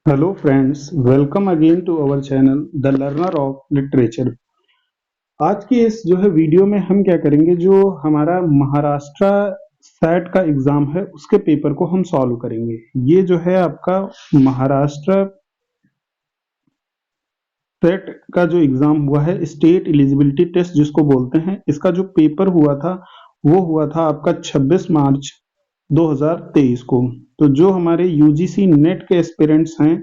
Hello friends, welcome again to our channel The Learner of Literature। आज की इस जो है वीडियो में हम क्या करेंगे, जो हमारा महाराष्ट्र सेट का एग्जाम है उसके पेपर को हम सॉल्व करेंगे। ये जो है आपका महाराष्ट्र सेट का जो एग्जाम हुआ है, स्टेट एलिजिबिलिटी टेस्ट जिसको बोलते हैं, इसका जो पेपर हुआ था वो हुआ था आपका 26 मार्च 2023 को। तो जो हमारे यूजीसी नेट के एस्पिरेंट्स हैं,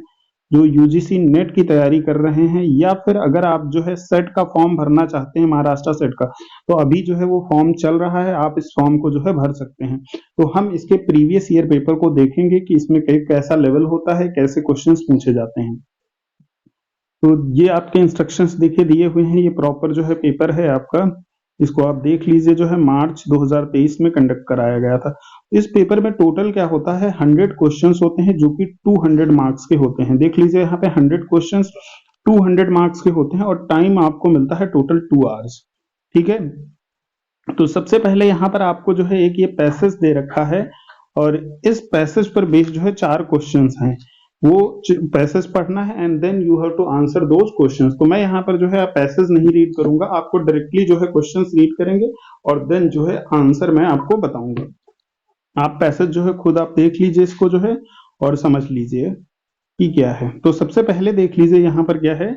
जो यूजीसी नेट की तैयारी कर रहे हैं, या फिर अगर आप जो है सेट का फॉर्म भरना चाहते हैं महाराष्ट्र सेट का, तो अभी जो है वो फॉर्म चल रहा है, आप इस फॉर्म को जो है भर सकते हैं। तो हम इसके प्रीवियस ईयर पेपर को देखेंगे कि इसमें कैसा लेवल होता है, कैसे क्वेश्चंस पूछे जाते हैं। तो ये आपके इंस्ट्रक्शंस देखिए दिए हुए हैं, ये प्रॉपर जो है पेपर है आपका, इसको आप देख लीजिए, जो है मार्च 2023 में कंडक्ट कराया गया था। इस पेपर में टोटल क्या होता है, 100 क्वेश्चंस होते हैं जो कि 200 मार्क्स के होते हैं। देख लीजिए यहाँ पे 100 क्वेश्चंस 200 मार्क्स के होते हैं और टाइम आपको मिलता है टोटल 2 आवर्स। ठीक है, तो सबसे पहले यहाँ पर आपको जो है एक ये पैसेज दे रखा है और इस पैसेज पर बेस्ड जो है 4 क्वेश्चंस हैं, वो पैसेज पढ़ना है and then you have to answer those questions. तो मैं यहाँ पर जो है पैसेज नहीं रीड करूंगा, आपको डायरेक्टली जो है क्वेश्चंस रीड करेंगे और देन जो है आंसर मैं आपको बताऊंगा। आप पैसेज जो है खुद आप देख लीजिए इसको जो है और समझ लीजिए कि क्या है। तो सबसे पहले देख लीजिए यहाँ पर क्या है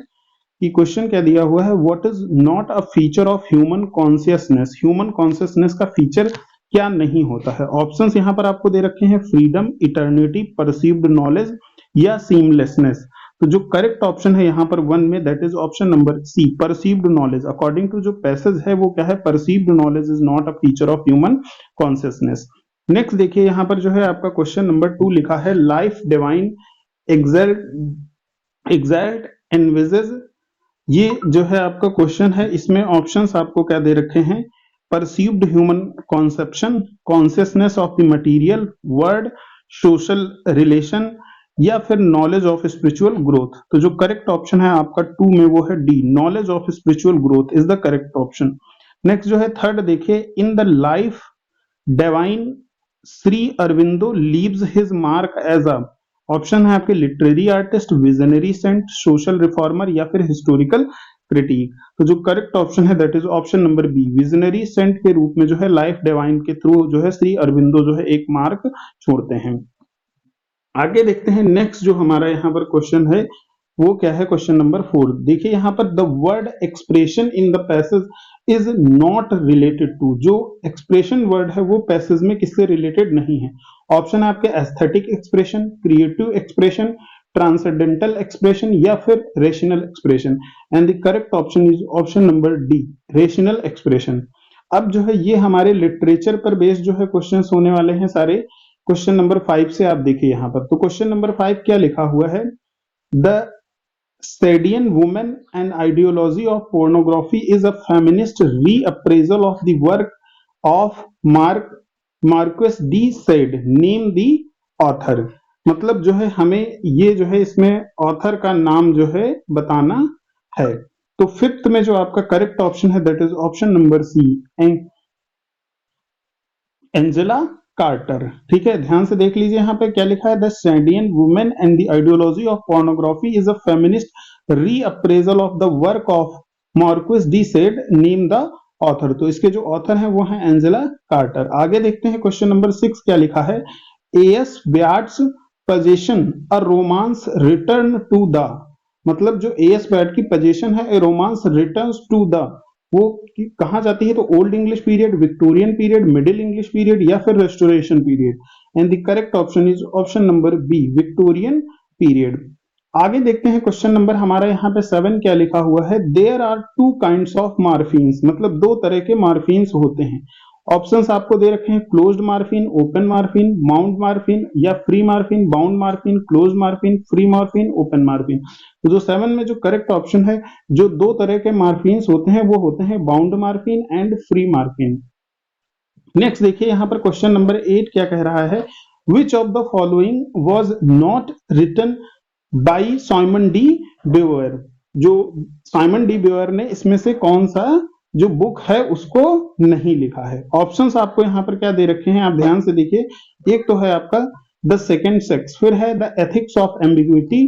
कि क्वेश्चन क्या दिया हुआ है, what is not a feature of human consciousness. Human consciousness का फीचर क्या नहीं होता है। ऑप्शंस यहाँ पर आपको दे रखे हैं, फ्रीडम, इटर्निटी, परसीव्ड नॉलेज या सीमलेसनेस। तो जो करेक्ट ऑप्शन है यहाँ पर 1 में, that is option number C, perceived knowledge. According to जो पैसेज है वो क्या है, perceived knowledge is not a feature of human consciousness. Next देखिए यहाँ पर जो है आपका क्वेश्चन नंबर 2 लिखा है, लाइफ डिवाइन एग्जैक्ट एनविजेज। ये जो है आपका क्वेश्चन है, इसमें ऑप्शंस आपको क्या दे रखे हैं, perceived human conception, consciousness of the material word, social relation या फिर नॉलेज ऑफ स्पिरिचुअल ग्रोथ। तो जो करेक्ट ऑप्शन है आपका 2 में वो है D, knowledge of spiritual growth is the correct option. Next जो है थर्ड देखिए, in the life divine Shri Aurobindo leaves his mark as a. Option है आपके literary artist, visionary saint, social reformer या फिर हिस्टोरिकल क्रिटिक। तो जो करेक्ट ऑप्शन है that is option number B, visionary saint के रूप में जो है लाइफ डिवाइन के थ्रू जो है श्री अरविंदो जो है एक मार्क छोड़ते हैं। आगे देखते हैं नेक्स्ट जो हमारा यहाँ पर क्वेश्चन है वो क्या है, क्वेश्चन नंबर 4। देखिए यहाँ पर the word expression in the passage is not related to. जो एक्सप्रेशन वर्ड है वो पैसेज में किससे रिलेटेड नहीं है। ऑप्शन है आपके aesthetic expression, creative expression, transcendental expression या फिर rational expression. And the correct option is option number D, rational expression. अब जो है ये हमारे लिटरेचर पर बेस्ड जो है क्वेश्चंस होने वाले हैं सारे। क्वेश्चन नंबर 5 से आप देखिए यहाँ पर, तो क्वेश्चन नंबर 5 क्या लिखा हुआ है, the Sadian woman and ideology of pornography is a feminist reappraisal of the work of Marquis de Sade. Name the author। मतलब जो है हमें ये जो है इसमें ऑथर का नाम जो है बताना है। तो फिफ्थ में जो आपका करेक्ट ऑप्शन है that is option number C, Angela Carter. ठीक है, ध्यान से देख लीजिए यहाँ पे क्या लिखा है, the Sadeian women and the ideology of pornography is a feminist reappraisal of the work of Marquis de Sade, name the author. तो इसके जो ऑथर हैं वो हैं एंजेला कार्टर। आगे देखते हैं क्वेश्चन नंबर 6 क्या लिखा है, A S Byatt's Possession a romance return to the. मतलब जो एएस बैट की पोजीशन है, a romance returns to the, वो कहा जाती है, तो old English period, Victorian period, middle English period या फिर restoration period. And the correct option is option number B, Victorian period. आगे देखते हैं क्वेश्चन नंबर हमारा यहाँ पे 7 क्या लिखा हुआ है, देयर आर 2 काइंड्स ऑफ मार्फिन्स। मतलब 2 तरह के मार्फिन्स होते हैं। ऑप्शंस आपको दे रखे हैं, closed morpheme, open morpheme, bound morpheme या free morpheme, bound morpheme, closed morpheme, free morpheme, open morpheme. तो जो 7 में जो करेक्ट ऑप्शन है, जो 2 तरह के मार्फिन्स होते हैं वो होते हैं bound morphine and free morphine. Next देखिए यहाँ पर क्वेश्चन नंबर 8 क्या कह रहा है, which of the following was not written by Simone de Beauvoir. जो साइमन डी ब्यूअर ने इसमें से कौन सा जो बुक है उसको नहीं लिखा है। ऑप्शंस आपको यहाँ पर क्या दे रखे हैं, आप ध्यान से देखिए। एक तो है आपका द सेकेंड सेक्स, फिर है the ethics of ambiguity,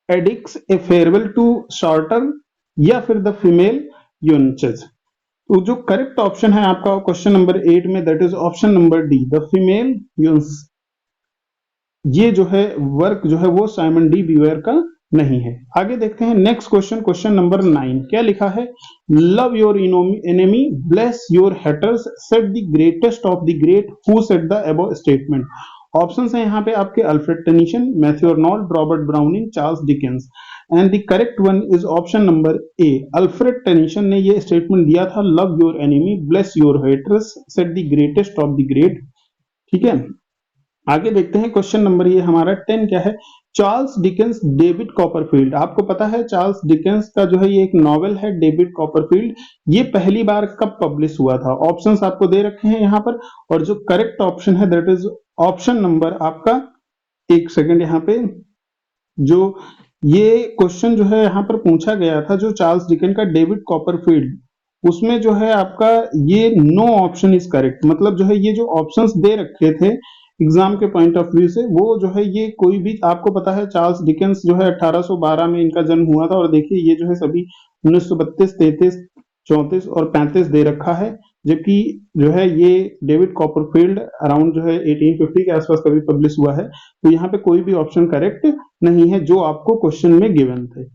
adieux, a farewell to Sartre, या फिर द फीमेल यूनिचेस। तो जो करेक्ट ऑप्शन है आपका क्वेश्चन नंबर 8 में, that is option number D, the female eunuch. ये जो है वर्क जो है वो साइमन डी बीवेयर का नहीं है। आगे देखते हैं नेक्स्ट क्वेश्चन, क्वेश्चन नंबर 9। क्या लिखा है? Love your enemy, bless your haters, set the greatest of the great, who set the above statement. Options हैं यहाँ पे आपके, Alfred Tennyson, Matthew Arnold, Robert browning, Charles Dickens. And the correct one is option number A, Alfred Tennyson ने ये statement दिया था, love your enemy, bless your haters, set the greatest of the great. ठीक है, आगे देखते हैं question number ये हमारा 10 क्या है? Charles Dickens, David Copperfield. आपको पता है चार्ल्स डिकेंस का जो है ये एक नॉवेल है डेविड कॉपरफील्ड, ये पहली बार कब पब्लिश हुआ था? ऑप्शंस आपको दे रखे हैं यहाँ पर, और जो करेक्ट ऑप्शन है दैट इज ऑप्शन नंबर आपका, एक सेकंड यहाँ पे, जो ये क्वेश्चन जो है यहाँ पर पूछा गया था, जो चार्ल्स डिकेंस का डेविड कॉपरफील्ड, उसमें जो है आपका ये नो ऑप्शन इज करेक्ट, मतलब जो है ये जो ऑप्शंस दे रखे थे एग्जाम के पॉइंट ऑफ व्यू से, वो जो है ये कोई भी, आपको पता है चार्ल्स डिकेंस जो है 1812 में इनका जन्म हुआ था, और देखिए ये जो है सभी 1932, 33, 34 और 35 दे रखा है, जबकि जो है ये डेविड कॉपरफील्ड अराउंड जो है 1850 के आसपास कभी पब्लिश हुआ है। तो यहाँ पे कोई भी ऑप्शन करेक्ट नहीं है जो आपको क्वेश्चन में गिवन थे।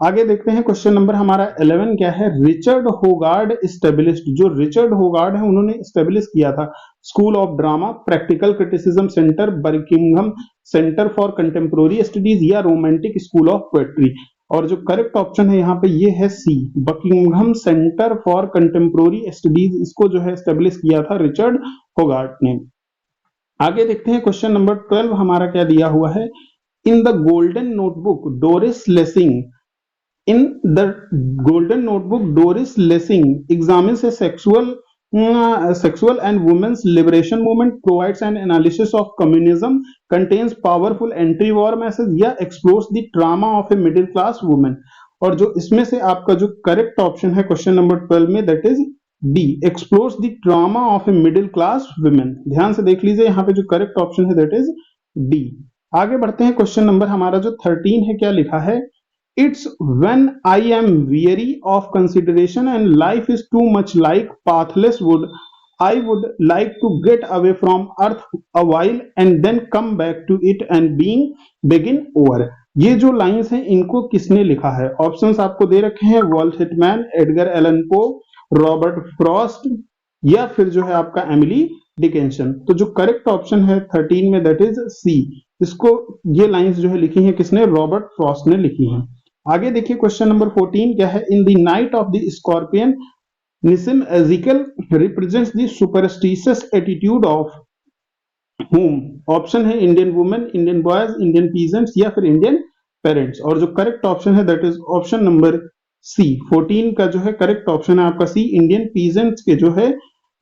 आगे देखते हैं क्वेश्चन नंबर हमारा 11 क्या है? रिचर्ड होगार्ड स्टेब्लिश्ड, जो रिचर्ड होगार्ड है उन्होंने स्टेब्लिश किया था school of drama, practical criticism centre, Birmingham centre for contemporary studies, या रोमांटिक स्कूल ऑफ पोएट्री। और जो करेक्ट ऑप्शन है यहाँ पे ये है सी, बकिंघम सेंटर फॉर कंटेम्प्रोरी स्टडीज, इसको जो है स्टेब्लिश किया था रिचर्ड होगार्ड ने। आगे देखते हैं क्वेश्चन नंबर 12 हमारा क्या दिया हुआ है? In the golden notebook Doris Lessing, in the golden notebook Doris Lessing examines a sexual and women's liberation movement, provides an analysis of communism, contains powerful anti-war message, या explores the trauma of a middle class woman। और जो इसमें से आपका जो correct option है question number 12 में, that is D, explores the trauma of a middle class women. ध्यान से देख लीजिए यहाँ पे जो करेक्ट ऑप्शन है दैट इज डी। आगे बढ़ते हैं क्वेश्चन नंबर हमारा जो 13 है, क्या लिखा है? It's when I am weary of consideration and life is too much like pathless wood, I would like to get away from earth a while and then come back to it and begin over। ये जो lines हैं इनको किसने लिखा है? Options आपको दे रखे हैं, Walt Whitman, Edgar Allan Poe, Robert Frost, या फिर जो है आपका एमिली डिकेंसन। तो जो करेक्ट ऑप्शन है 13 में दैट इज सी, इसको ये लाइंस जो है लिखी हैं किसने? रॉबर्ट फ्रॉस्ट ने लिखी हैं। आगे देखिए क्वेश्चन नंबर 14 क्या है? In the night of the scorpion, Nissim Ezekiel represents the superstitious attitude of whom? Option है Indian women, Indian boys, Indian peasants, या फिर इंडियन पेरेंट्स। और जो करेक्ट ऑप्शन है that is option number C, 14 का जो है करेक्ट ऑप्शन है आपका सी, इंडियन पीजेंट्स के जो है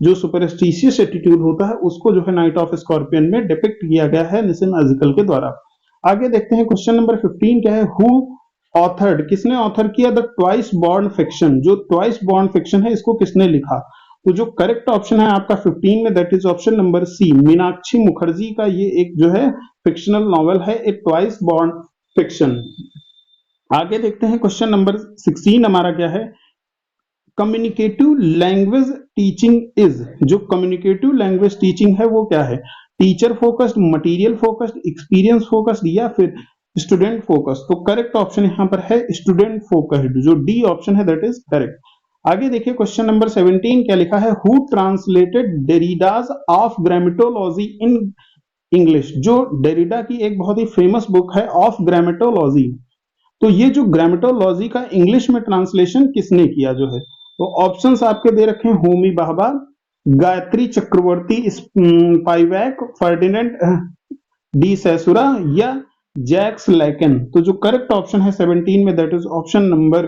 जो सुपरस्टिशियस एटीट्यूड होता है उसको जो है नाइट ऑफ स्कॉर्पियन में डिपिक्ट किया गया है निसिम एजिकल के द्वारा। आगे देखते हैं क्वेश्चन नंबर 15 क्या है? हु ऑथर्ड, किसने ऑथर किया द ट्वाइस बॉर्न फिक्शन? जो ट्वाइस बॉर्न फिक्शन है इसको किसने लिखा? तो जो करेक्ट ऑप्शन है आपका 15 में that is option number C, Meenakshi Mukherjee का ये एक जो है फिक्शनल नॉवेल है, ए ट्वाइस बॉर्न फिक्शन। आगे देखते हैं क्वेश्चन नंबर 16 हमारा क्या है? कम्युनिकेटिव लैंग्वेज टीचिंग इज, जो कम्युनिकेटिव लैंग्वेज टीचिंग है वो क्या है? Teacher focused, material focused, experience focused, या फिर स्टूडेंट फोकस। तो करेक्ट ऑप्शन यहाँ पर है स्टूडेंट फोकस्ड, जो डी ऑप्शन है दैट इज करेक्ट। आगे देखिए क्वेश्चन नंबर 17 क्या लिखा है? Who translated Derrida's of grammatology in English? जो डेरिडा की एक बहुत ही फेमस बुक है ऑफ ग्रामेटोलॉजी, तो ये जो ग्रामेटोलॉजी का इंग्लिश में ट्रांसलेशन किसने किया जो है? तो ऑप्शंस आपके दे रखे हैं, होमी भाभा, गायत्री चक्रवर्ती स्पाइवैक, फर्डिनेंड डी सेसुरा, या जैक्स लैकन। तो जो करेक्ट ऑप्शन है 17 में that is option number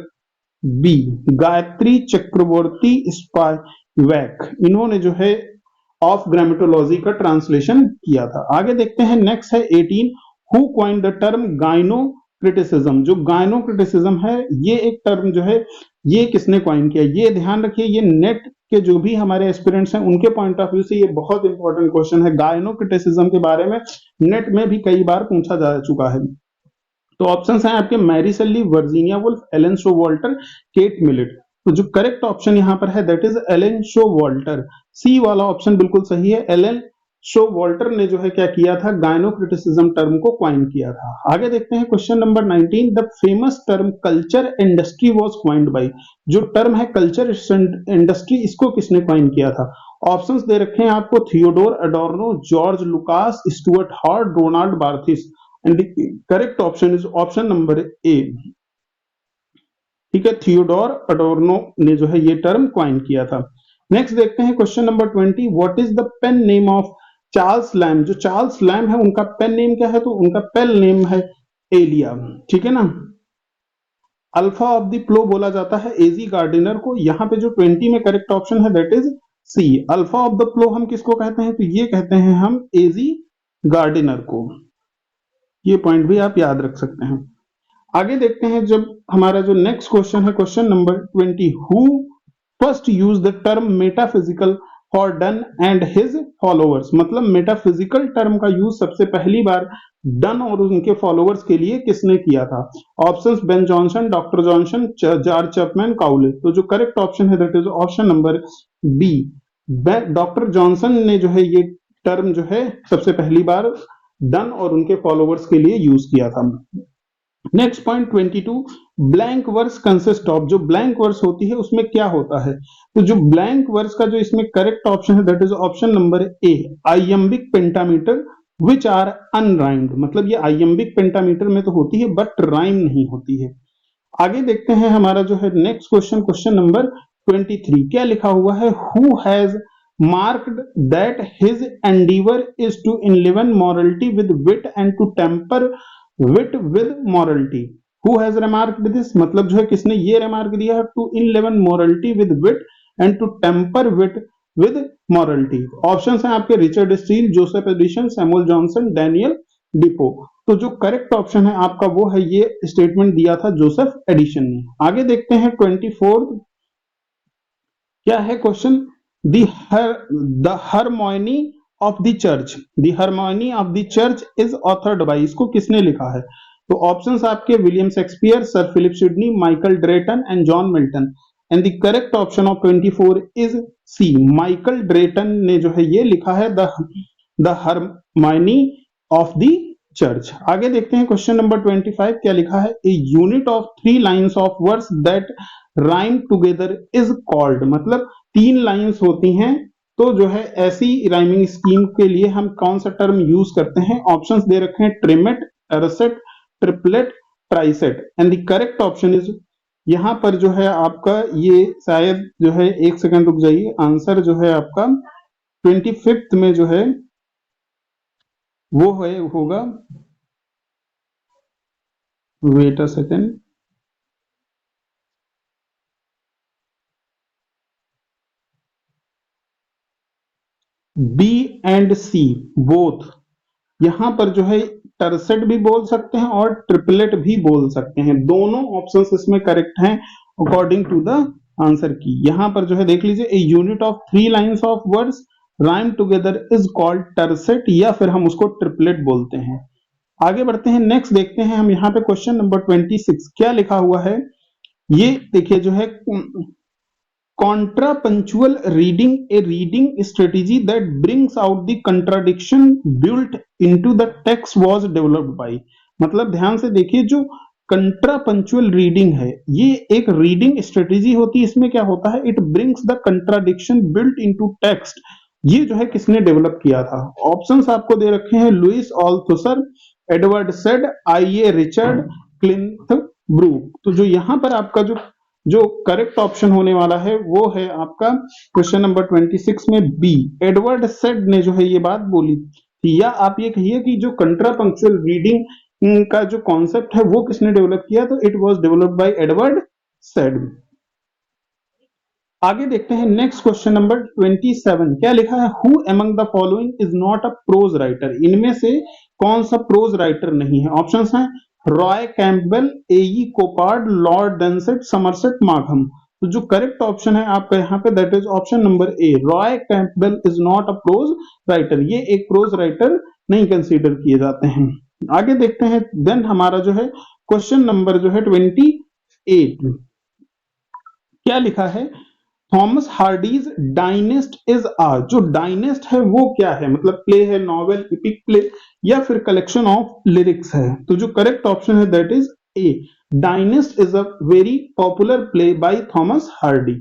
B, Gayatri Chakravorty Spivak, इन्होंने जो है ऑफ ग्रामेटोलॉजी का ट्रांसलेशन किया था। आगे देखते हैं नेक्स्ट है 18, who coined the term gyno criticism? जो गाइनो क्रिटिसिज्म है ये एक टर्म जो है ये किसने कॉइन किया? ये ध्यान रखिए ये नेट के जो भी हमारे एस्पिरेंट्स हैं उनके पॉइंट ऑफ व्यू से ये बहुत इंपॉर्टेंट क्वेश्चन है। गायनोक्रिटिसिज्म के बारे में नेट में भी कई बार पूछा जा चुका है। तो ऑप्शंस हैं आपके Mary Shelley, Virginia Woolf, Elaine Showalter, Kate Millett. तो जो करेक्ट ऑप्शन यहाँ पर है that is Elaine Showalter. C वाला ऑप्शन बिल्कुल सही है। एलन शोवाल्टर ने जो है क्या किया था, गायनोक्रिटिसिज्म टर्म को क्वाइन किया था। आगे देखते हैं question number 19, the famous term culture industry was coined by. जो टर्म है कल्चर इंडस्ट्री, इसको किसने क्वाइन किया था? ऑप्शंस दे रखे हैं आपको, Theodor Adorno, Georg Lukacs, Stuart Hall, Roland Barthes. And correct option is option number A. ठीक है, थियोडोर एडोर्नो ने जो है ये टर्म क्वाइन किया था। नेक्स्ट देखते हैं question number 20, what is the pen name of Charles Lamb. जो चार्ल्स लैम्ब है उनका पेन नेम क्या है? तो उनका पेन नेम है एलिया। ठीक है ना। अल्फा ऑफ द प्लो बोला जाता है एजी गार्डिनर को। यहाँ पे जो 20 में करेक्ट ऑप्शन है that is C. Alpha of the plough हम किसको कहते हैं? तो ये कहते हैं हम एजी गार्डिनर को। ये पॉइंट भी आप याद रख सकते हैं। आगे देखते हैं जब हमारा जो नेक्स्ट क्वेश्चन है question number 20, who first use the term metaphysical for done and his followers. मतलब मेटाफिजिकल टर्म का यूज सबसे पहली बार डन और उनके फॉलोअर्स के लिए किसने किया था? Options Ben Jonson, doctor Johnson, George Chapman, Cowley. तो जो करेक्ट ऑप्शन है that is option number B. Doctor Johnson ने जो है ये टर्म जो है सबसे पहली बार डन और उनके फॉलोअर्स के लिए यूज किया था। Next point 22, blank verse consist of. जो ब्लैंक वर्स होती है उसमें क्या होता है? तो जो ब्लैंक वर्स का जो इसमें करेक्ट ऑप्शन है that is option number A, iambic pentameter which are unrhymed. मतलब ये आइयम्बिक पेंटामीटर में तो होती है बट राइम नहीं होती है। आगे देखते हैं हमारा जो है नेक्स्ट क्वेश्चन, क्वेश्चन नंबर 23, क्या लिखा हुआ है? Who has marked that his endeavor is to enliven morality with wit and to temper wit with morality. Who has remarked this? मतलब जो है किसने ये रिमार्क दिया है? to enliven morality with wit and to temper wit with morality. Options हैं आपके Richard Steele, Joseph Addison, Samuel Johnson, Daniel depot. तो जो करेक्ट ऑप्शन है आपका वो है, ये स्टेटमेंट दिया था जोसेफ एडिसन ने। आगे देखते हैं 24, क्या है question? The harmony of the church. The harmony of the church is authored by. इसको किसने लिखा है? तो ऑप्शंस आपके William Shakespeare, Sir Philip Sidney, Michael Drayton and John Milton. And the correct option of 24 is C. Michael Drayton ने जो है ये लिखा है the harmony of the church. आगे देखते हैं क्वेश्चन नंबर 25, क्या लिखा है? A unit of 3 lines of words that rhyme together is called. मतलब 3 लाइन्स होती हैं तो जो है ऐसी राइमिंग स्कीम के लिए हम कौन सा टर्म यूज करते हैं? ऑप्शंस दे रखे हैं, trimeter, tercet, triplet, triset. And the correct option is, यहां पर जो है आपका ये शायद जो है, एक सेकंड रुक जाइए, आंसर जो है आपका 25th में जो है वो है होगा, wait a second, B and C both. यहां पर जो है टर्सेट भी बोल सकते हैं और ट्रिपलेट भी बोल सकते हैं। दोनों ऑप्शंस इसमें करेक्ट हैं अकॉर्डिंग टू द आंसर की। यहां पर जो है देख लीजिए, a unit of 3 lines of words rhyme together is called tercet, या फिर हम उसको ट्रिपलेट बोलते हैं। आगे बढ़ते हैं, नेक्स्ट देखते हैं हम यहाँ पे क्वेश्चन नंबर 26, क्या लिखा हुआ है? ये देखिए जो है, contrapunctual reading, a reading strategy that brings out the contradiction built into the text was developed by। मतलब ध्यान से देखिए, जो कंट्रापंक्चुअल रीडिंग है ये एक रीडिंग स्ट्रेटेजी होती है। इसमें क्या होता है? It brings the contradiction built into text. ये जो है किसने डेवलप किया था? ऑप्शंस आपको दे रखे हैं, Louis Althusser, Edward Said, I A. Richard, Cleanth Brook. तो जो यहां पर आपका जो करेक्ट ऑप्शन होने वाला है वो है आपका क्वेश्चन नंबर 26 में बी, एडवर्ड सेड ने जो है ये बात बोली थी। या आप ये कहिए कि जो कंट्रापंक्चुअल रीडिंग का जो कॉन्सेप्ट है वो किसने डेवलप किया? तो it was developed by Edward said. आगे देखते हैं नेक्स्ट क्वेश्चन नंबर 27, क्या लिखा है? Who among the following is not a prose writer. इनमें से कौन सा प्रोज राइटर नहीं है? ऑप्शंस हैं, Roy Campbell, A E. Coppard, Lord Dunsany, Somerset मार्खम। तो जो करेक्ट ऑप्शन है आपका यहाँ पे that is option number A, Roy Campbell is not a prose writer, ये एक प्रोज राइटर नहीं कंसीडर किए जाते हैं। आगे देखते हैं, देन हमारा जो है क्वेश्चन नंबर जो है 28, क्या लिखा है, थॉमस हार्डीज डाइनेस्ट इज आ, जो डाइनेस्ट है वो क्या है, मतलब प्ले है, नॉवेल, एपिक प्ले या फिर कलेक्शन ऑफ लिरिक्स है। तो जो करेक्ट ऑप्शन है that is A, Dynasts is a very popular play by Thomas Hardy.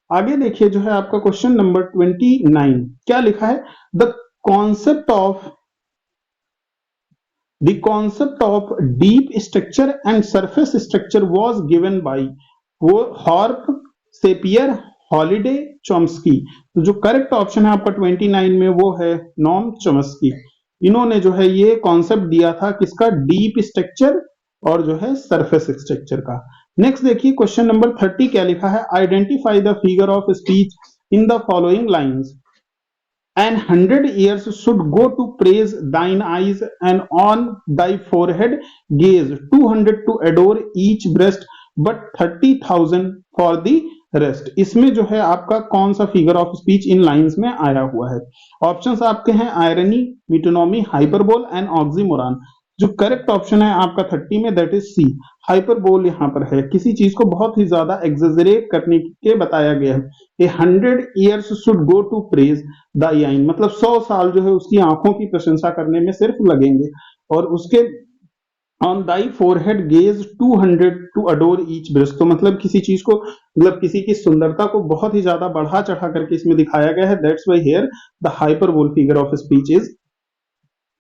आगे देखिए जो है आपका क्वेश्चन नंबर 29, क्या लिखा है, the concept of The concept of deep structure and surface structure was given by वो हॉर्प, सेपियर, हॉलिडे, चॉम्स्की। तो जो करेक्ट ऑप्शन है आपका 29 में वो है नॉम चॉम्स्की। इन्होंने जो है ये कॉन्सेप्ट दिया था किसका, डीप स्ट्रक्चर और जो है सरफेस स्ट्रक्चर का। नेक्स्ट देखिए क्वेश्चन नंबर 30, क्या लिखा है, identify the figure of speech in the following lines, and 100 years should go to praise thine eyes, and on thy forehead gaze, 200 to adore each breast, but 30,000 for the rest. इसमें जो है आपका कौन सा figure of speech in lines में आया हुआ है? ऑप्शंस आपके हैं आयरनी, मिटोनॉमी, हाइपरबोल एंड ऑक्सीमोरॉन। जो करेक्ट ऑप्शन है आपका 30 में दैट इज सी, हाइपरबोल यहाँ पर है, किसी चीज को बहुत ही ज्यादा एक्सेजरेट करने के बताया गया है। A 100 years should go to praise thine, मतलब 100 साल जो है उसकी आंखों की प्रशंसा करने में सिर्फ लगेंगे, और उसके on thy forehead gaze 200 to adore each breast, तो मतलब किसी चीज को, मतलब किसी की सुंदरता को बहुत ही ज्यादा बढ़ा चढ़ा करके इसमें दिखाया गया है, that's why here the hyperbole figure of speech is.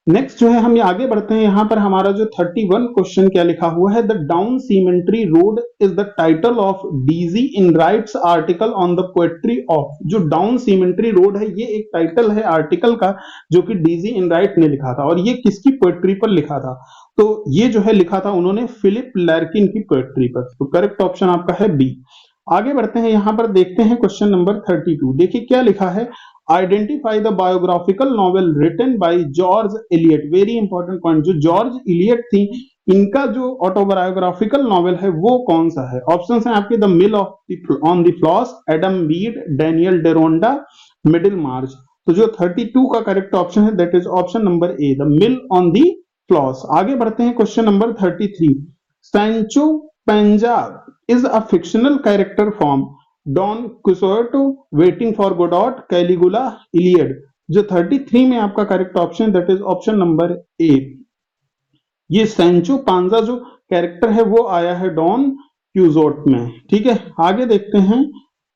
Next जो है हम आगे बढ़ते हैं, यहां पर हमारा जो 31 क्वेश्चन क्या लिखा हुआ है, the down symmetry road is the title of DG in rights article on the poetry of. जो डाउन सीमेंट्री रोड है ये एक टाइटल है आर्टिकल का जो कि डीजी इन राइट ने लिखा था, और ये किसकी पोएट्री पर लिखा था, तो ये जो है लिखा था उन्होंने फिलिप लैर्किन की पोएट्री पर। तो करेक्ट ऑप्शन आपका है बी। आगे बढ़ते हैं, यहां पर देखते हैं क्वेश्चन नंबर 32, देखिए क्या लिखा है, identify the biographical novel written by George Eliot. Very important point, जो जॉर्ज एलियट थी इनका जो ऑटोबायोग्राफिकल नॉवेल है वो कौन सा है? ऑप्शंस हैं आपके, the Mill off on the Floss, Adam Bede, Daniel Deronda, Middlemarch. तो जो 32 का करेक्ट ऑप्शन है that is option number A, the Mill on the Floss. आगे बढ़ते हैं question number 33, Sancho Panza is a fictional character from Don Quixote, waiting for Godot, Caligula, Iliad. जो 33 में आपका correct option that is option number A, ये Sancho Panja जो character है वो आया है डॉन क्यूजोट में। ठीक है, आगे देखते हैं,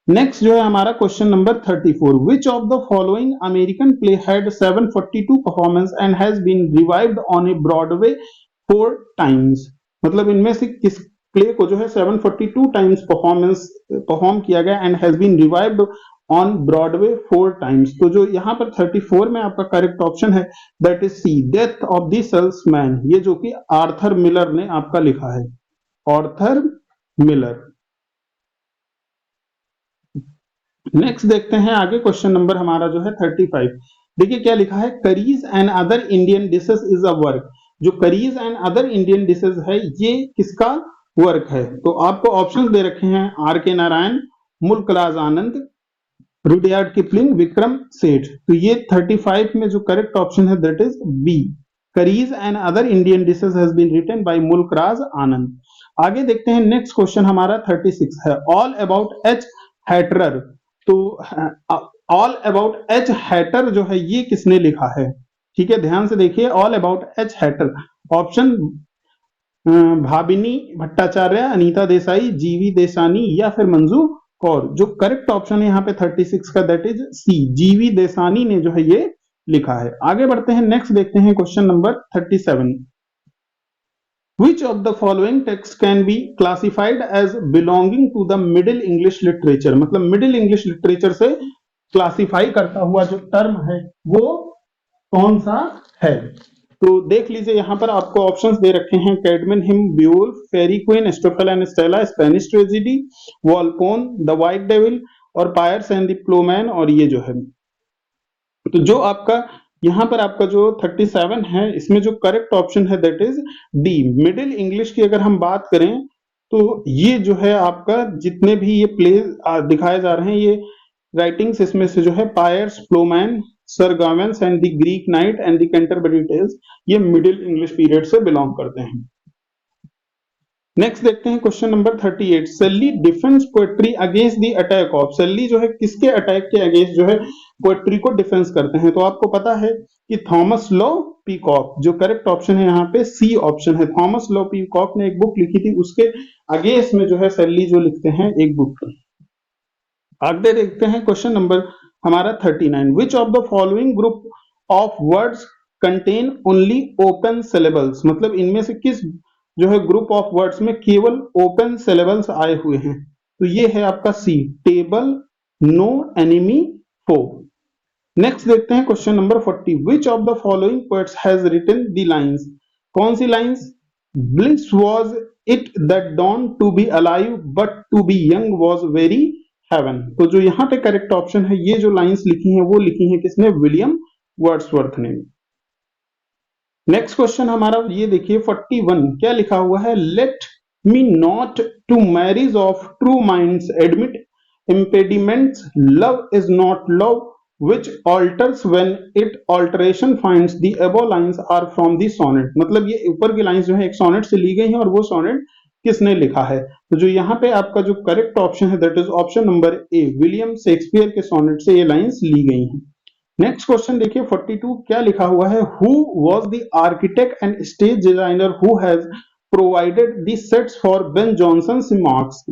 नेक्स्ट जो है हमारा question number 34, which of the following American play had 742 performance and has been revived on a Broadway 4 times. मतलब इनमें से किस प्ले को जो है 742 टाइम्स परफॉर्म किया गया and has been revived on Broadway 4 times. तो जो यहाँ पर 34 में आपका करेक्ट ऑप्शन है that is C, death of the salesman, ये जो कि आर्थर मिलर ने आपका लिखा है, आर्थर मिलर। नेक्स्ट देखते हैं आगे क्वेश्चन नंबर हमारा जो है 35, देखिए क्या लिखा है, curries and other Indian dishes is a work. जो curries and other Indian dishes है ये किसका वर्क है? तो आपको ऑप्शन दे रखे हैं R K Narayan, Mulk Raj Anand, Rudyard Kipling, Vikram Seth. तो ये 35 में जो करेक्ट ऑप्शन है that is B, curries and other Indian dishes has been written by Mulk Raj Anand. आगे देखते हैं, नेक्स्ट क्वेश्चन हमारा 36 है, ऑल अबाउट एच हैटरर। तो ऑल अबाउट एच हैटर जो है ये किसने लिखा है? ठीक है, ध्यान से देखिए, all about H Hatterr, option Bhabani Bhattacharya, Anita Desai, G V Desani या फिर मंजू कौर। जो करेक्ट ऑप्शन है यहाँ पे 36 का दैट इज सी, जीवी देसानी ने जो है ये लिखा है। आगे बढ़ते हैं, नेक्स्ट देखते हैं question number 37, Which of the following text can be classified as belonging to the Middle English literature? मतलब मिडिल इंग्लिश लिटरेचर से क्लासिफाई करता हुआ जो टर्म है वो कौन सा है? तो देख लीजिए, यहाँ पर आपको ऑप्शंस दे रखे हैं, Caedmon Hymn, Beowulf, Faerie Queene, Astrophel and Stella, Spanish Tragedy, Volpone, the White Devil और पायर्स एंड द प्लोमैन, और ये जो है, तो जो आपका यहाँ पर आपका जो 37 है इसमें जो करेक्ट ऑप्शन है that is D, middle English की अगर हम बात करें तो ये जो है आपका जितने भी ये प्ले दिखाए जा रहे हैं, ये राइटिंग्स इसमें से जो है Piers, Plowman, Sir Gawain and the Greek Knight and the Canterbury Tales, ये मिडिल इंग्लिश पीरियड से बिलोंग करते हैं। नेक्स्ट देखते हैं question number 38। Shelley defence poetry against the attack of, Shelley जो है किसके अटैक के अगेंस्ट जो है पोएट्री को डिफेंस करते हैं? तो आपको पता है कि थॉमस लॉ पीकॉक, जो करेक्ट ऑप्शन है यहाँ पे सी ऑप्शन है। थॉमस लॉ पीकॉक ने एक बुक लिखी थी, उसके अगेंस्ट में जो है सेल्ली जो लिखते हैं एक बुक। आगे देखते हैं क्वेश्चन नंबर हमारा 39। विच of the following group of words contain only open syllables, मतलब इनमें से किस जो है ग्रुप ऑफ वर्ड्स में केवल ओपन सिलेबल्स आए हुए हैं? तो ये है आपका C, table, no, enemy, foe. Next देखते हैं question number 40। Which of the following poets has written the lines, कौन सी lines? Bliss was it that dawn to be alive but to be young was very heaven. तो जो यहाँ पे correct option है, ये जो लाइंस लिखी हैं वो लिखी हैं किसने? विलियम वर्ड्सवर्थ ने। नेक्स्ट क्वेश्चन हमारा ये देखिए 41, क्या लिखा हुआ है? Let me not to marriage of true minds admit impediments, love is not love which alters when it alteration finds, the above lines are from the sonnet। मतलब ये ऊपर की लाइंस जो है एक सोनेट से ली गई हैं, और वो सोनेट किसने लिखा है? तो जो यहाँ पे आपका जो करेक्ट ऑप्शन है that is option number A, William Shakespeare के सोनेट से ये लाइंस ली गई हैं। नेक्स्ट क्वेश्चन देखिए 42, क्या लिखा हुआ है? Who was the architect and stage designer who has provided the sets for Ben Jonson's masques,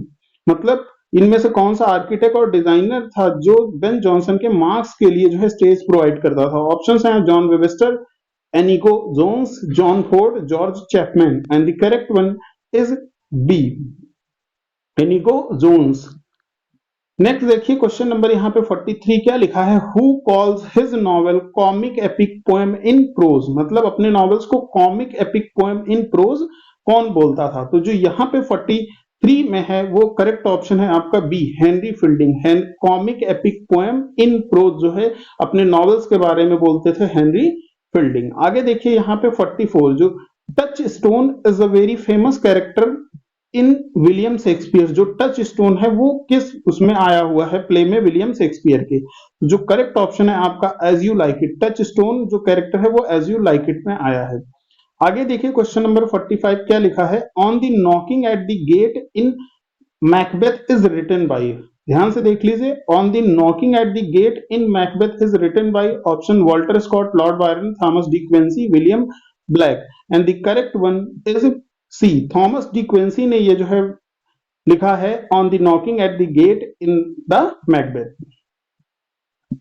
मतलब इनमें से कौन सा आर्किटेक्ट और डिजाइनर था जो बेन जॉनसन के मार्क्स के लिए जो है स्टेज प्रोवाइड करता था? ऑप्शंस हैं John Webster, Inigo Jones, John Ford, George Chapman, and the correct one is B, Inigo Jones. Next देखिए क्वेश्चन नंबर यहाँ पे 43, क्या लिखा है? Who calls his novel comic epic poem in prose, मतलब अपने नॉवेल्स को comic epic poem in prose कौन बोलता था? तो जो यहाँ पे 43 में है वो करेक्ट ऑप्शन है आपका B, Henry Fielding. Comic epic poem in prose जो है अपने नॉवेल्स के बारे में बोलते थे हेनरी फील्डिंग। आगे देखिए यहाँ पे 44, जो touch stone is a very famous character in William Shakespeare, जो टच स्टोन है वो किस उसमें आया हुआ है प्ले में विलियम शेक्सपियर के? जो करेक्ट ऑप्शन है आपका as you like it, Touchstone जो कैरेक्टर है वो एज यू लाइक इट में आया है। आगे देखिए क्वेश्चन नंबर 45, क्या लिखा है? On the knocking at the gate in Macbeth is written by, ध्यान से देख लीजिए, on the knocking at the gate in Macbeth is written by option Walter Scott, Lord Byron, Thomas De Quincey, William Blake, and the correct one is C, Thomas De Quincey ने ये जो है लिखा है on the knocking at the gate in the Macbeth.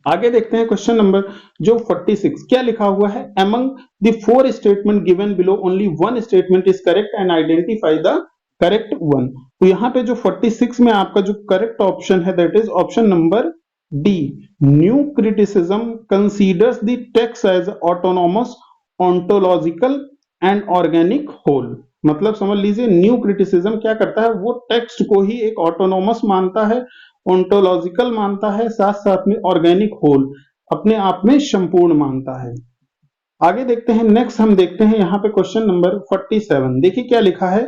आगे देखते हैं question number जो 46, क्या लिखा हुआ है? Among the four statement given below only one statement is correct and identify the correct one. तो यहाँ पे जो 46 में आपका जो करेक्ट ऑप्शन है that is option number D, new criticism considers the text as autonomous, ontological and organic whole. मतलब समझ लीजिए न्यू क्रिटिसिज्म क्या करता है, वो टेक्स्ट को ही एक ऑटोनोमस मानता है, ओंटोलॉजिकल मानता है, साथ साथ में ऑर्गेनिक होल, अपने आप में संपूर्ण मानता है। आगे देखते हैं, नेक्स्ट हम देखते हैं यहाँ पे क्वेश्चन नंबर 47। देखिए क्या लिखा है?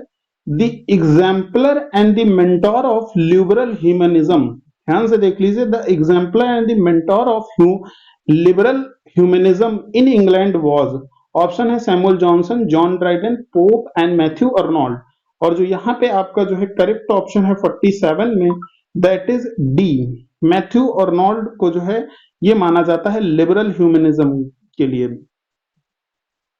The exemplar and the mentor of liberal humanism, ध्यान से देख लीजिए, the exemplar and the mentor of liberal humanism in England was, option है Samuel Johnson, John Dryden, Pope and Matthew Arnold. और जो यहाँ पे आपका जो है करेक्ट ऑप्शन है 47 में that is D, Matthew Arnold को जो है ये माना जाता है लिबरल ह्यूमनिज्म के लिए।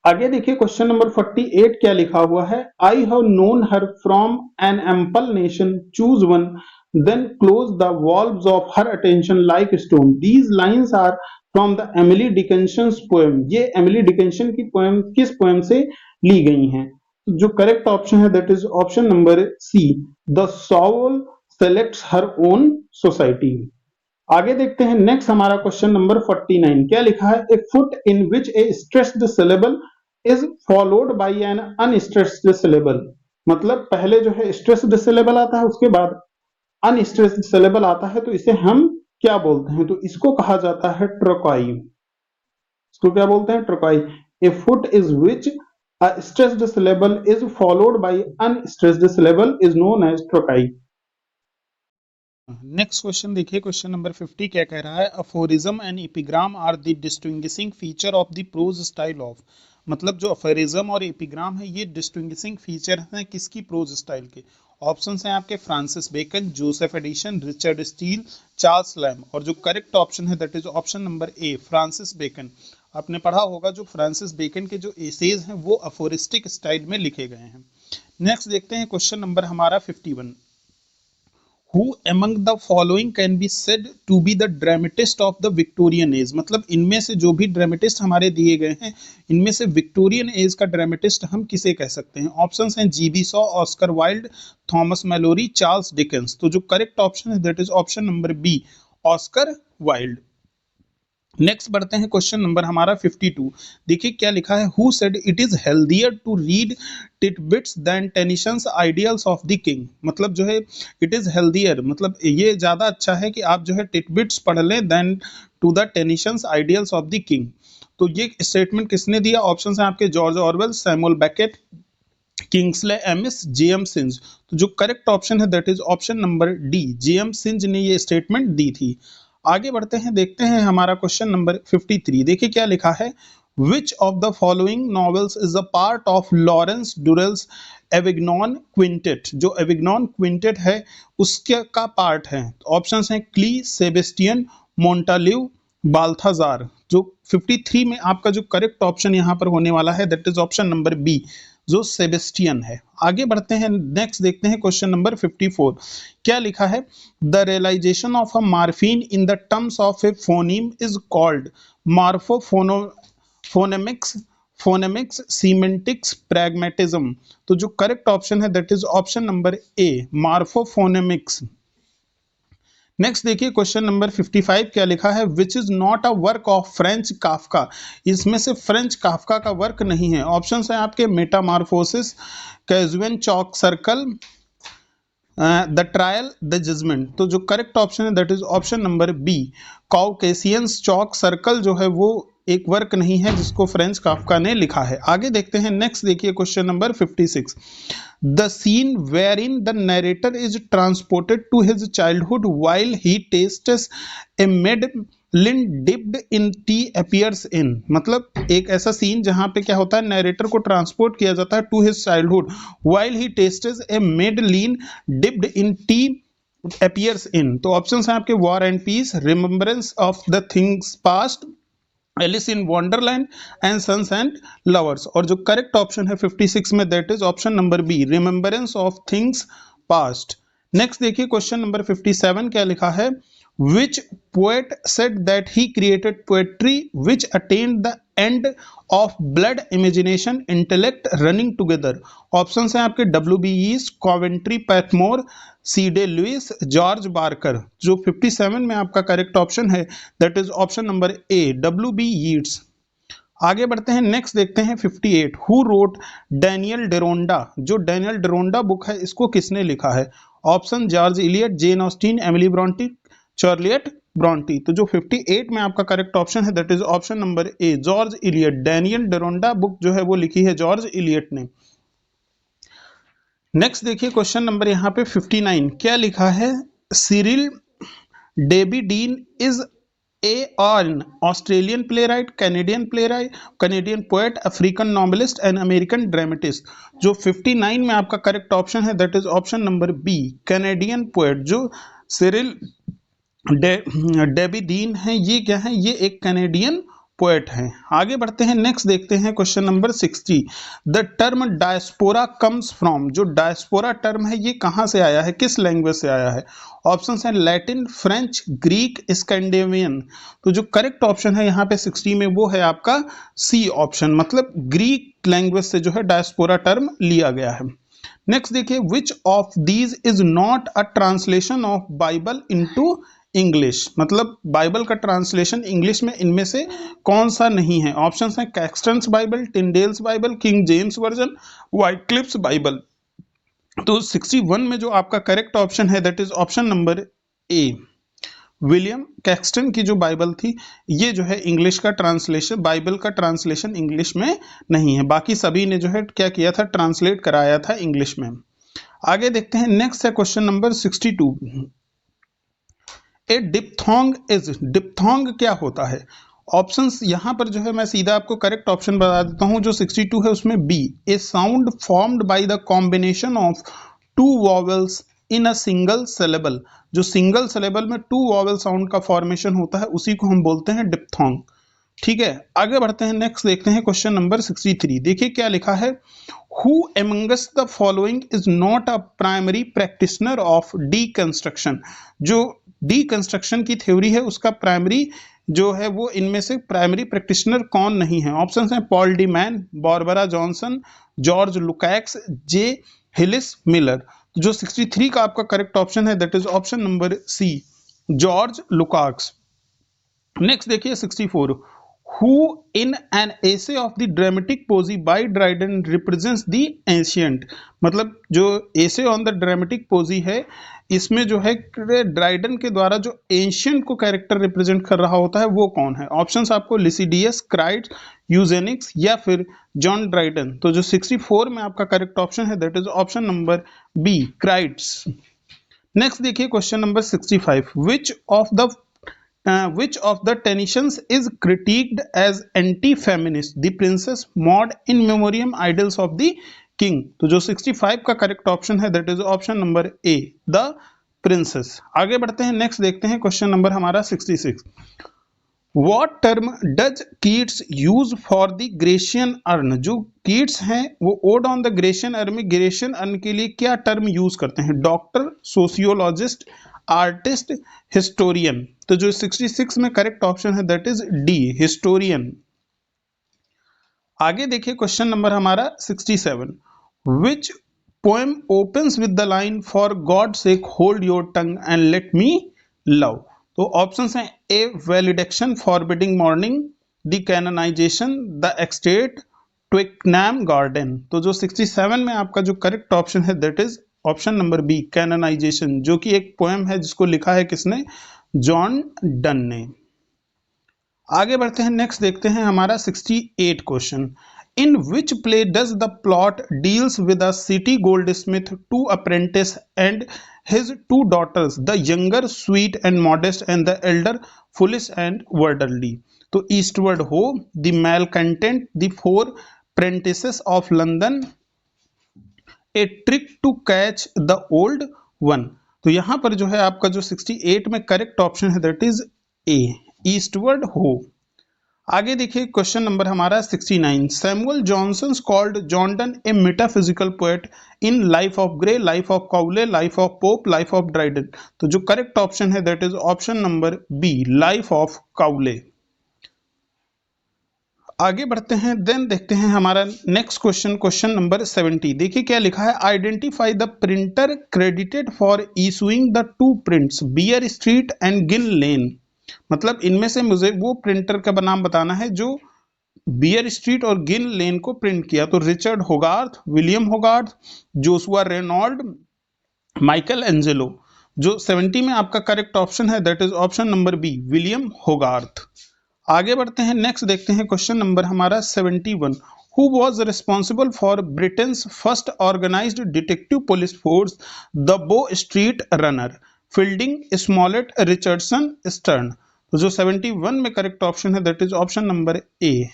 आगे देखिए क्वेश्चन नंबर 48, क्या लिखा हुआ है? I have known her from an ample nation, choose one then close the valves of her attention like stone, these lines are from the Emily Dickinson poem. ये Emily Dickinson की poem किस poem से ली गई हैं? जो correct option है that is option number C, the soul selects her own society. आगे देखते हैं नेक्स्ट हमारा क्वेश्चन नंबर 49, क्या लिखा है? A foot in which a stressed syllable is followed by an unstressed syllable, मतलब पहले जो है स्ट्रेस्ड सिलेबल आता है उसके बाद अनस्ट्रेस्ड सिलेबल आता है, तो इसे हम क्या बोलते हैं? तो इसको कहा जाता है ट्रोकाई। इसको क्या बोलते हैं? Trochee. A foot is which A stressed syllable is followed by unstressed syllable is known as trochai. Next question देखिए, क्वेश्चन नंबर 50 क्या कह रहा है? Aphorism and epigram are the distinguishing feature of the prose style of. मतलब जो aphorism और epigram है ये डिस्टिंग्विशिंग फीचर हैं किसकी? प्रोज स्टाइल के। ऑप्शंस हैं आपके Francis Bacon, Joseph Addison, Richard Steele, Charles Lamb. और जो करेक्ट ऑप्शन है that is option number A, Francis Bacon. आपने पढ़ा होगा जो फ्रांसिस बेकन के जो एसेज हैं वो अफोरिस्टिक स्टाइल में लिखे गए हैं। नेक्स्ट देखते हैं क्वेश्चन नंबर हमारा 51। Who among the following can be said to be the dramatist of the Victorian age? मतलब इनमें से जो भी ड्रामेटिस्ट हमारे दिए गए हैं, इनमें से विक्टोरियन एज का ड्रामेटिस्ट हम किसे कह सकते हैं? ऑप्शंस हैं GB Shaw, Oscar Wilde, Thomas Malory, Charles Dickens. तो जो करेक्ट ऑप्शन है that is option number B, Oscar Wilde. Next बढ़ते हैं क्वेश्चन नंबर हमारा 52। देखिए क्या लिखा है? Who said it is healthier to read titbits than Tennyson's idylls of the king. मतलब जो है इट इज हेल्दियर, मतलब ये ज्यादा अच्छा है कि आप जो है टिटबिट्स पढ़ लें than to the Tennyson's idylls of the king. तो ये स्टेटमेंट किसने दिया? ऑप्शन है आपके George Orwell, Samuel Beckett, Kingsley Amis, JM Synge. तो जो करेक्ट ऑप्शन है that is option number D, JM Synge ने ये स्टेटमेंट दी थी। आगे बढ़ते हैं, देखते हैं हमारा क्वेश्चन नंबर 53। देखिए क्या लिखा है? Which of the following novels is a part of Lawrence Durrell's Avignon Quintet. जो एविग्नॉन क्विंटेट है उसके का पार्ट है। ऑप्शंस हैं क्ली, सेबेस्टियन, मोंटाल्यू, बाल्थाजार। जो 53 में आपका जो करेक्ट ऑप्शन यहाँ पर होने वाला है that is option number B, जो सेबेस्टियन है। आगे बढ़ते हैं, नेक्स्ट देखते हैं क्वेश्चन नंबर 54। क्या लिखा है? The realisation of a morpheme in the terms of a phoneme is called morphophono phonemics, phonemics, semantics, pragmatism. तो जो करेक्ट ऑप्शन है that is option number A, morphophonemics. Next देखिए क्वेश्चन नंबर 55 क्या लिखा है? Which is not a work of French Kafka. इसमें से French Kafka का वर्क नहीं है। ऑप्शंस हैं आपके Metamorphosis, Caucasian chalk circle, the trial, the judgement. तो जो करेक्ट ऑप्शन है that is option number B, Caucasians chalk circle जो है वो एक वर्क नहीं है जिसको फ्रेंच काफका ने लिखा है। आगे देखते हैं, नेक्स्ट देखिए question number 56। The scene wherein the narrator is transported to his childhood while he tastes a madeleine dipped in tea appears in. मतलब एक ऐसा सीन जहां पे क्या होता है, नरेटर को ट्रांसपोर्ट किया जाता है to his childhood while he tastes a madeleine dipped in tea appears in. तो ऑप्शंस हैं आपके War and Peace, Remembrance of the Things Past, Alice in Wonderland and Sons and Lovers. और जो correct option है 56 में that is option number B, Remembrance of Things Past. Next देखिए question number 57 क्या लिखा है? which poet said that he created poetry which attained the end of blood, imagination, intellect running together। Options हैं आपके W B ईस्ट, Coventry Patmore, C Day Lewis, George Barker. जो 57 में आपका करेक्ट ऑप्शन है that is option number A, W B Yeats. आगे बढ़ते हैं, नेक्स्ट देखते हैं 58। Who wrote Daniel Deronda. जो डैनियल डेरोंडा बुक है इसको किसने लिखा है? Option George Eliot, Jane Austen, Emily Bronte, Charlotte Bronte. तो जो 58 में आपका करेक्ट ऑप्शन है that is option number A, George Eliot. Daniel Deronda book जो है वो लिखी है जॉर्ज इलियट ने। नेक्स्ट देखिए क्वेश्चन नंबर यहाँ पे 59 क्या लिखा है? Cyril Dabydeen is a on Australian playwright, Canadian playwright, Canadian poet, African novelist and American dramatist. जो 59 में आपका करेक्ट ऑप्शन है that is option number B, Canadian poet. जो सिरिल डेबी डीन है ये क्या है? ये एक कैनेडियन पोएट है। आगे बढ़ते हैं, नेक्स्ट देखते हैं question number 60। The term diaspora comes from. जो डायस्पोरा टर्म है ये कहां से आया है, किस लैंग्वेज से आया है? ऑप्शंस हैं लैटिन, फ्रेंच, ग्रीक, स्कैंडिनेवियन। तो जो करेक्ट ऑप्शन है यहाँ पे 60 में वो है आपका सी ऑप्शन, मतलब ग्रीक लैंग्वेज से जो है डायस्पोरा टर्म लिया गया है। नेक्स्ट देखिए, which of these is not a translation of Bible into English. मतलब बाइबल का ट्रांसलेशन इंग्लिश में इनमें से कौन सा नहीं है? ऑप्शंस हैं Caxton's Bible, Tyndale's Bible, King James version, Wycliffe's Bible. तो 61 में जो आपका करेक्ट ऑप्शन है that is option number A, William Caxton की जो बाइबल थी, ये जो है इंग्लिश का ट्रांसलेशन, बाइबल का ट्रांसलेशन इंग्लिश में नहीं है, बाकी सभी ने जो है क्या किया था, ट्रांसलेट कराया था इंग्लिश में। आगे देखते हैं, नेक्स्ट है question number 62। A diphthong is, diphthong क्या होता है? ऑप्शंस यहां पर जो है मैं सीधा आपको करेक्ट ऑप्शन बता देता हूं, जो 62 है उसमें B, a sound formed by the combination of two vowels in a single syllable. जो सिंगल सिलेबल में टू वॉवेल साउंड का फॉर्मेशन होता है उसी को हम बोलते हैं डिप्थोंग। ठीक है, आगे बढ़ते हैं, नेक्स्ट देखते हैं क्वेश्चन नंबर 63। देखिए क्या लिखा है, who amongst the following is not a primary practitioner of deconstruction. जो डीकंस्ट्रक्शन की थ्योरी है उसका प्राइमरी जो है वो इनमें से प्राइमरी प्रैक्टिशनर कौन नहीं है? ऑप्शंस हैं Paul de Man, Barbara Johnson, George Lukacs, J Hillis Miller. जो 63 का आपका करेक्ट ऑप्शन है that is option number C, George Lukacs. Next देखिए 64, who in an essay of the dramatic poesy by Dryden represents the ancient. मतलब जो essay on the dramatic poesy है इसमें जो है ड्राइडन के द्वारा जो एंशियंट को कैरेक्टर रिप्रेजेंट कर रहा होता है वो कौन है? ऑप्शंस आपको लिसिडियस, क्राइट, यूजेनिक्स या फिर जॉन ड्राइडन। तो जो 64 में आपका करेक्ट ऑप्शन है that is option number B, Crites. Next देखिए question number 65, which of the Tennysons is critiqued as anti-feminist? The Princess Maud in Memoriam Idylls of the King। तो जो 65 का करेक्ट ऑप्शन है that is option number A, the princess. आगे बढ़ते हैं, next देखते हैं क्वेश्चन नंबर हमारा 66। What term does Keats use for the Grecian urn? जो कीट्स हैं वो ode on the Grecian urn में ग्रेशियन अर्न के लिए क्या टर्म यूज करते हैं? Doctor, sociologist, artist, historian. तो जो 66 में करेक्ट ऑप्शन है दैट इज डी, हिस्टोरियन। आगे देखिए क्वेश्चन नंबर हमारा 67, which poem opens with the line for God sake hold your tongue and let me love. तो ऑप्शंस हैं A Valediction, Forbidding Mourning, the Canonization, the extract, Twickenham garden. तो जो 67 में आपका जो करेक्ट ऑप्शन है that is option number B, canonisation, जो कि एक पोएम है जिसको लिखा है किसने? जॉन डन ने। आगे बढ़ते हैं, नेक्स्ट देखते हैं हमारा 68 question. In which play does the plot deals with a city goldsmith, two apprentice and his two daughters, the younger sweet and modest and the elder foolish and worldly। तो eastward हो, the malcontent, the four prentices of London, a trick to catch the old one। तो यहां पर जो है आपका जो 68 में करेक्ट ऑप्शन है that is A, Eastward Ho. आगे देखिए क्वेश्चन नंबर हमारा 69, Samuel Johnson called John Donne a metaphysical poet in life of Gray, life of Cowley, life of Pope, life of Dryden. तो जो करेक्ट ऑप्शन है that is option number B, life of Cowley. आगे बढ़ते हैं, then देखते हैं हमारा next question, question number 70। देखिए क्या लिखा है, identify the printer credited for issuing the two prints Beer Street and गिल लेन। मतलब इनमें से मुझे वो प्रिंटर का नाम बताना है जो बियर स्ट्रीट और गिल लेन को प्रिंट किया। तो Richard Hogarth, William Hogarth, Joshua Reynold, Michelangelo. जो 70 में आपका करेक्ट ऑप्शन है that is option number B, William Hogarth. आगे बढ़ते हैं, नेक्स्ट देखते हैं क्वेश्चन नंबर हमारा 71, who was responsible for Britain's first organised detective police force, the Bow Street Runner, Fielding, Smollett, Richardson, Sterne. तो जो 71 में करेक्ट ऑप्शन है that is option number A.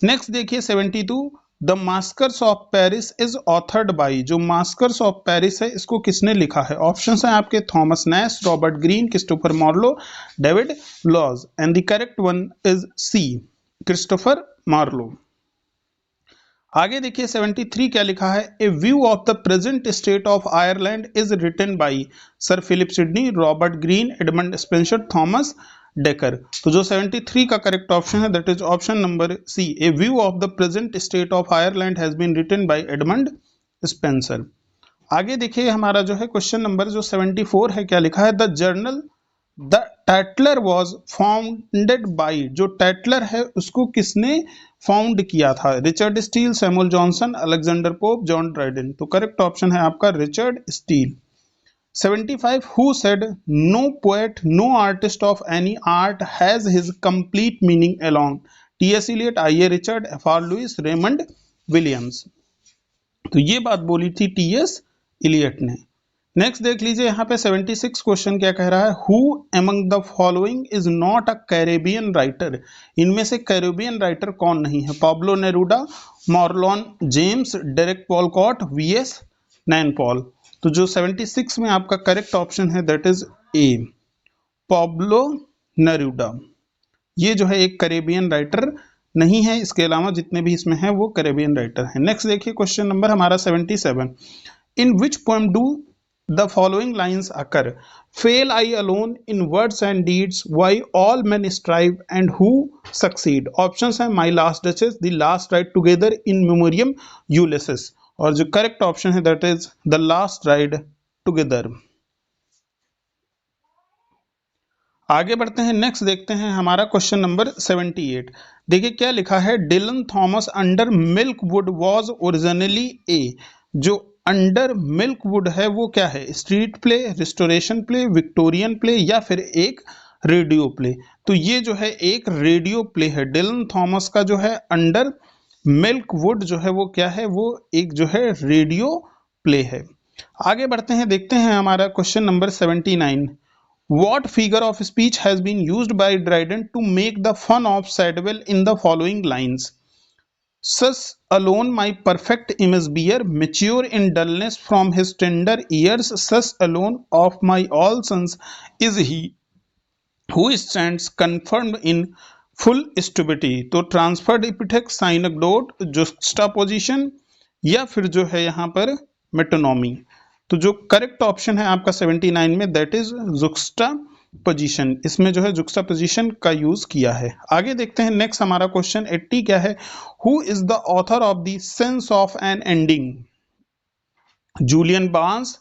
Next देखिए 72, the Massacre of Paris is authored by. जो Massacre of Paris है इसको किसने लिखा है? ऑप्शंस हैं आपके Thomas Nashe, Robert Greene, Christopher Marlowe, David Lodge. And the correct one is C, Christopher Marlowe. आगे देखिए 73 क्या लिखा है, a view of the present state of Ireland is written by Sir Philip Sidney, Robert Greene, Edmund Spenser, Thomas Dekker. तो जो 73 का correct option है that is option number C, a view of the present state of Ireland has been written bye Edmund Spenser. आगे देखिए हमारा जो है question number जो 74 है क्या लिखा है, the journal the Tatler was founded by. जो टैटलर है उसको किसने फाउंड किया था? Richard Steele, Samuel Johnson, Alexander Pope, John Dryden. तो करेक्ट ऑप्शन है आपका Richard Steele. 75 who said no poet no artist of any art has his complete meaning alone? TS Eliot, IA. Richard, FR. Leavis, Raymond Williams. तो ये बात बोली थी TS Elliot ने। Next देख लीजिए यहाँ पे 76 क्वेश्चन क्या कह रहा है, who among the following is not a Caribbean writer? इनमें से कैरेबियन राइटर कौन नहीं है? Pablo Neruda, Marlon James, Derek Walcott, V S Naipaul. तो जो 76 में आपका करेक्ट ऑप्शन है that is A, Pablo Neruda. ये जो है एक कैरेबियन राइटर नहीं है, इसके अलावा जितने भी इसमें हैं वो कैरेबियन राइटर हैं। नेक्स्ट देखिए क्वेश्चन नंबर हमारा 77, in which poem do the following lines occur? Fail I alone in words and deeds, why all men strive and who succeed? Options हैं My Last Duchess, The Last Ride Together, In Memoriam, Ulysses। और जो correct option है that is The Last Ride Together। आगे बढ़ते हैं, next देखते हैं हमारा क्वेश्चन नंबर 78। देखिए क्या लिखा है, Dylan Thomas under milk wood was originally a. जो अंडर मिल्कवुड है वो क्या है? Street play, restoration play, Victorian play या फिर एक रेडियो प्ले? तो ये जो है एक रेडियो प्ले है। डिलन थॉमस का जो है अंडर मिल्कवुड जो है वो क्या है? वो एक जो है रेडियो प्ले है। आगे बढ़ते हैं, देखते हैं हमारा question number 79। What figure of speech has been used by Dryden to make the fun of Sadwell in the following lines? Sus alone my perfect image bear, mature in dullness from his tender years, sus alone of my all sons is he who stands confirmed in full stupidity। तो transferred epithet, साइनोडोट, जुक्स्टापोजिशन या फिर जो है यहाँ पर मेटोनॉमी। तो जो correct option है आपका 79 में दैट इज जुक्स्टापोजिशन। इसमें जो है जुक्स्टापोजिशन का यूज किया है। आगे देखते हैं, नेक्स्ट हमारा क्वेश्चन 80 क्या है, who is the author of the sense of an ending? Julian Barnes,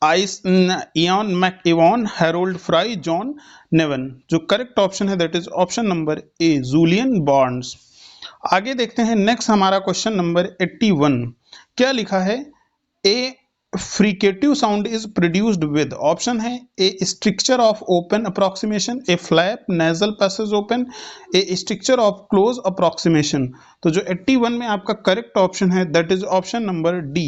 Ian McEwan, Harold Fry, John Niven. जो करेक्ट ऑप्शन है that is option number A, Julian Barnes. आगे देखते हैं, नेक्स्ट हमारा क्वेश्चन नंबर 81 क्या लिखा है, a fricative sound is produced with. Option है a structure of open approximation, a flap nasal passage open, a structure of close approximation. तो जो 81 में आपका करेक्ट ऑप्शन है that is option number D,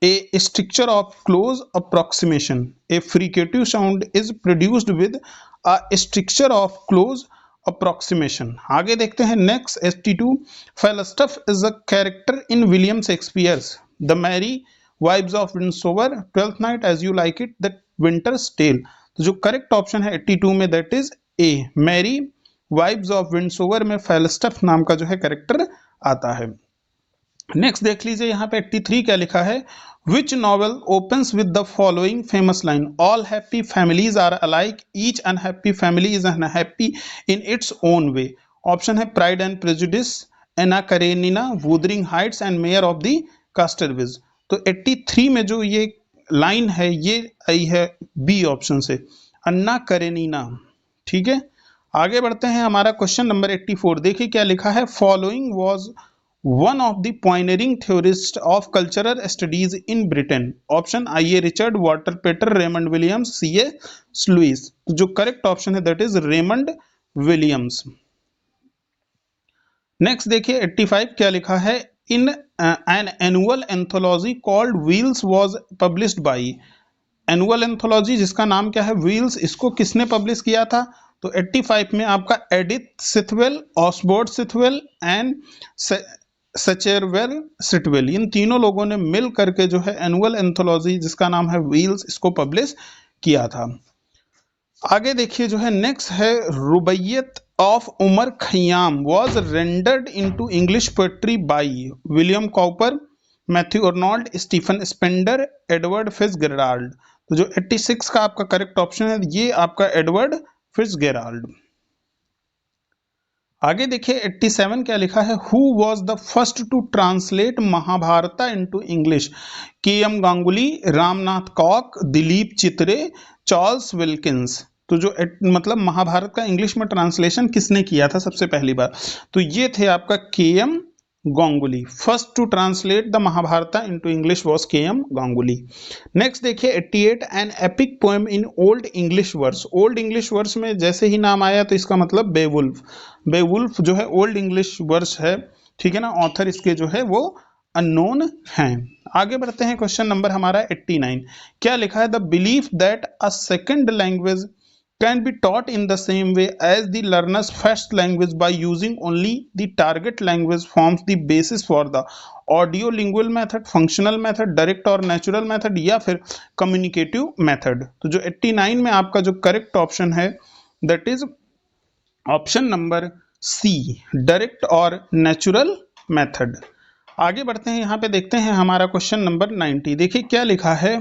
a structure of close approximation. A fricative sound is produced with a structure of close approximation. आगे देखते हैं, next 82 Falstaff is a character in William Shakespeare's the Mary wives of Windsor, twelfth night, as you like it, the winter's tale. तो जो correct option है 82 में that is A, merry wives of Windsor में Falstaff नाम का जो है character आता है। नेक्स्ट देख लीजिए यहाँ पे 83 क्या लिखा है, which novel opens with the following famous line, all happy families are alike, each unhappy family is unhappy in its own way. Option है pride and prejudice, Anna Karenina, wuthering heights and mayor of the Casterbridge. तो 83 में जो ये line है ये आई है B option से, अन्ना Karenina. ठीक है, आगे बढ़ते हैं, हमारा क्वेश्चन नंबर 84 देखिए क्या लिखा है, following was one of the pioneering theorist of cultural studies in Britain. Option I A Richard, Walter Pater, Raymond Williams, C A Leavis. तो जो करेक्ट ऑप्शन है that is Raymond Williams. Next देखिए 85 क्या लिखा है, in an annual anthology called Wheels was published by। annual anthology जिसका नाम क्या है Wheels, इसको किसने पब्लिश किया था? तो 85 में आपका एडिथ सिथवेल, ऑसबोर्ड सिथवेल एंड सचेरवेल सिटवेल, इन तीनों लोगों ने मिल करके जो है एनुअल एंथोलॉजी जिसका नाम है व्हील्स इसको पब्लिश किया था। आगे देखिए जो है नेक्स्ट है, Rubaiyat of Omar Khayyam was rendered into English poetry by William Cowper, Matthew Arnold, Stephen Spender, Edward Fitzgerald. तो जो 86 का आपका करेक्ट ऑप्शन है ये आपका एडवर्ड फिट्जगेराल्ड। आगे देखिए 87 क्या लिखा है, who was the first to translate Mahabharata into English? K M Ganguli, Ramnath Kak, Dilip Chitre, Charles Wilkins. तो जो मतलब महाभारत का इंग्लिश में ट्रांसलेशन किसने किया था सबसे पहली बार? तो ये थे आपका K M Ganguli. First to translate the Mahabharat into English was KM. Ganguli. Next देखिए 88 an epic poem in Old English verse. Old English verse में जैसे ही नाम आया तो इसका मतलब बेवुल्फ। बेवुल्फ जो है ओल्ड इंग्लिश वर्स है, ठीक है ना। ऑथर इसके जो है वो अननोन हैं। आगे बढ़ते हैं, क्वेश्चन नंबर हमारा 89। क्या लिखा है? The belief that a second language can be taught in the same way as the learner's first language by using only the target language forms the basis for the audio lingual method, functional method, direct और natural method या फिर communicative method। तो जो 89 में आपका जो correct option है that is option number C, direct और नेचुरल मेथड। आगे बढ़ते हैं, यहाँ पे देखते हैं हमारा क्वेश्चन नंबर 90। देखिए क्या लिखा है?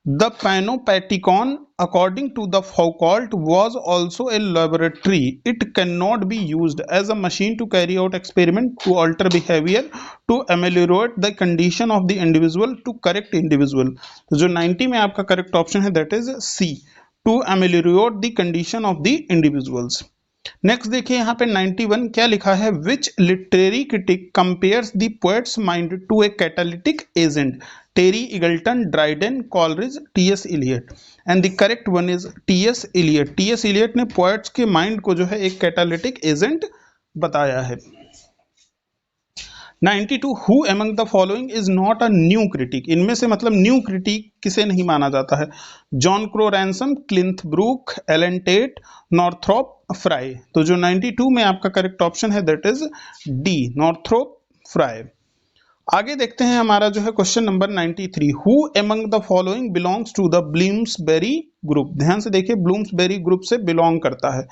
The Panopticon, according to the Foucault, was also a laboratory. It cannot be used as a machine to carry out experiment, to alter behavior, to ameliorate the condition of the individual, to correct individual। तो जो 90 में आपका correct option है that is C, to ameliorate the condition of the individuals। Next देखिए यहाँ पे 91 क्या लिखा है? Which literary critic compares the poet's mind to a catalytic agent? Terry Eagleton, Dryden, Coleridge, TS. Eliot. And the correct one is TS. Eliot. TS. Eliot ने poet's के mind को जो है एक कैटालिटिक एजेंट बताया है। 92 who among the following is not a new critic? इनमें से मतलब न्यू क्रिटिक किसे नहीं माना जाता है? John Crowe Ransom, Cleanth Brook, Allen Tate, Northrop Frye. तो जो 92 में आपका करेक्ट ऑप्शन है that is D, Northrop Frye. आगे देखते हैं हमारा जो है question number 93। Who among the following belongs to the Bloomsbury group? ध्यान से देखिए, ब्लूम्सबेरी ग्रुप से बिलोंग करता है।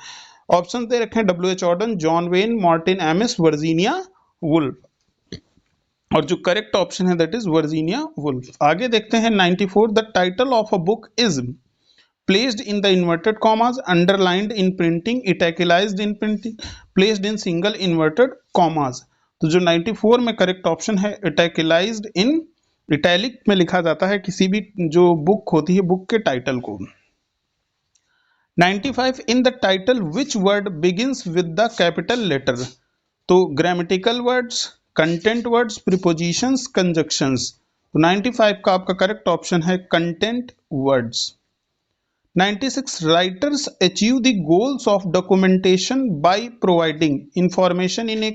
ऑप्शन दे रखे हैं W H Auden, John when, Martin amiss, Virginia Woolf. और जो करेक्ट ऑप्शन है दैट इज वर्जीनिया वुल्फ। आगे देखते हैं 94। The title of a book is placed in the inverted commas, underlined in printing, italicized in printing, placed in single inverted commas। तो जो 94 में correct option है italicized in, इटैलिक में लिखा जाता है किसी भी जो बुक होती है बुक के टाइटल को। 95 in the title which word begins with the capital letter? तो grammatical words, content words, prepositions, conjunctions. तो 95 का आपका करेक्ट ऑप्शन है content words. 96 writers achieve the goals of documentation by providing information in a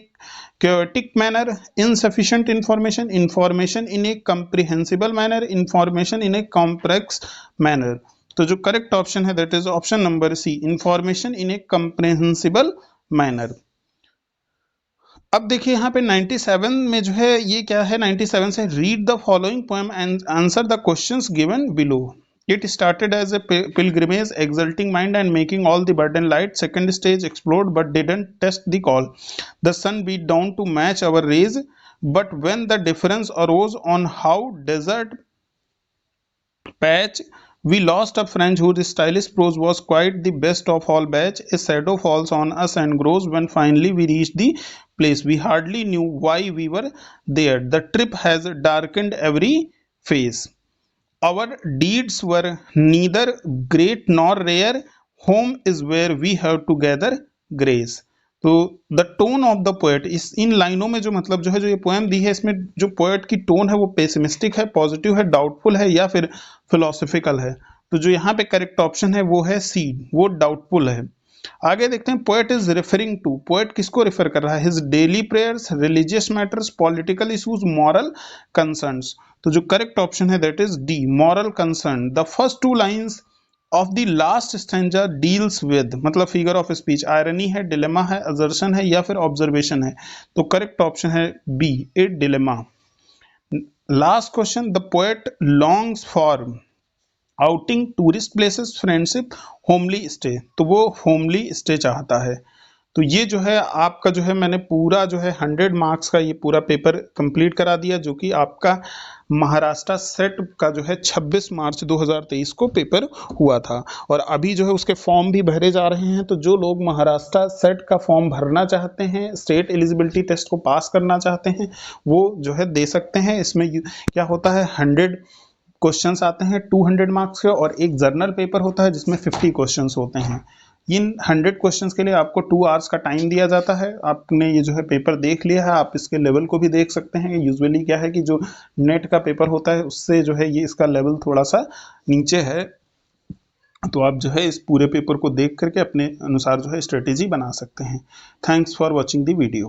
chaotic manner, insufficient information, information in a comprehensible manner, information in a complex manner। तो जो correct option है that is option number C, information in a comprehensible manner. अब देखिए यहाँ पे 97 में जो है ये क्या है? 97 से read the following poem and answer the questions given below. It started as a pilgrimage, exalting mind and making all the burden light. Second stage explored but didn't test the call. The sun beat down to match our rays, but when the difference arose on how desert patch, we lost a friend whose stylish prose was quite the best of all batch. A shadow falls on us and grows when finally we reach the place. We hardly knew why we were there. The trip has darkened every face. Our deeds were neither great nor rare. Home is where we have to gather grace। तो the tone of the poet, इस इन लाइनों में जो मतलब जो है जो ये पोएम दी है इसमें जो पोएट की टोन है वो पेसिमिस्टिक है, पॉजिटिव है, डाउटफुल है या फिर फिलोसफिकल है। तो जो यहाँ पे करेक्ट ऑप्शन है वो है सी, वो डाउटफुल है। आगे देखते हैं poet is referring to, poet किसको रेफर कर रहा है? His daily prayers, religious matters, political issues, moral concerns. तो जो करेक्ट ऑप्शन है that is D, moral concern. The first two lines of the last stanza deals with, मतलब figure of speech, irony है, dilemma है, assertion है या फिर observation है। तो करेक्ट ऑप्शन है B, a dilemma. Last question, the poet longs for outing, tourist places, friendship, homely stay. तो वो होमली स्टे चाहता है। तो ये जो है आपका जो है मैंने पूरा जो है 100 मार्क्स का ये पूरा पेपर कंप्लीट करा दिया, जो कि आपका महाराष्ट्र सेट का जो है 26 मार्च 2023 को पेपर हुआ था। और अभी जो है उसके फॉर्म भी भरे जा रहे हैं। तो जो लोग महाराष्ट्र सेट का फॉर्म भरना चाहते हैं, स्टेट एलिजिबिलिटी टेस्ट को पास करना चाहते हैं, वो जो है दे सकते हैं। इसमें क्या होता है 100 क्वेश्चंस आते हैं 200 मार्क्स के, और एक जर्नल पेपर होता है जिसमें 50 क्वेश्चंस होते हैं। इन 100 क्वेश्चंस के लिए आपको 2 आवर्स का टाइम दिया जाता है। आपने ये जो है पेपर देख लिया है, आप इसके लेवल को भी देख सकते हैं। यूजुअली क्या है कि जो नेट का पेपर होता है उससे जो है ये इसका लेवल थोड़ा सा नीचे है, तो आप जो है इस पूरे पेपर को देख करके अपने अनुसार जो है स्ट्रेटेजी बना सकते हैं। Thanks for watching the video.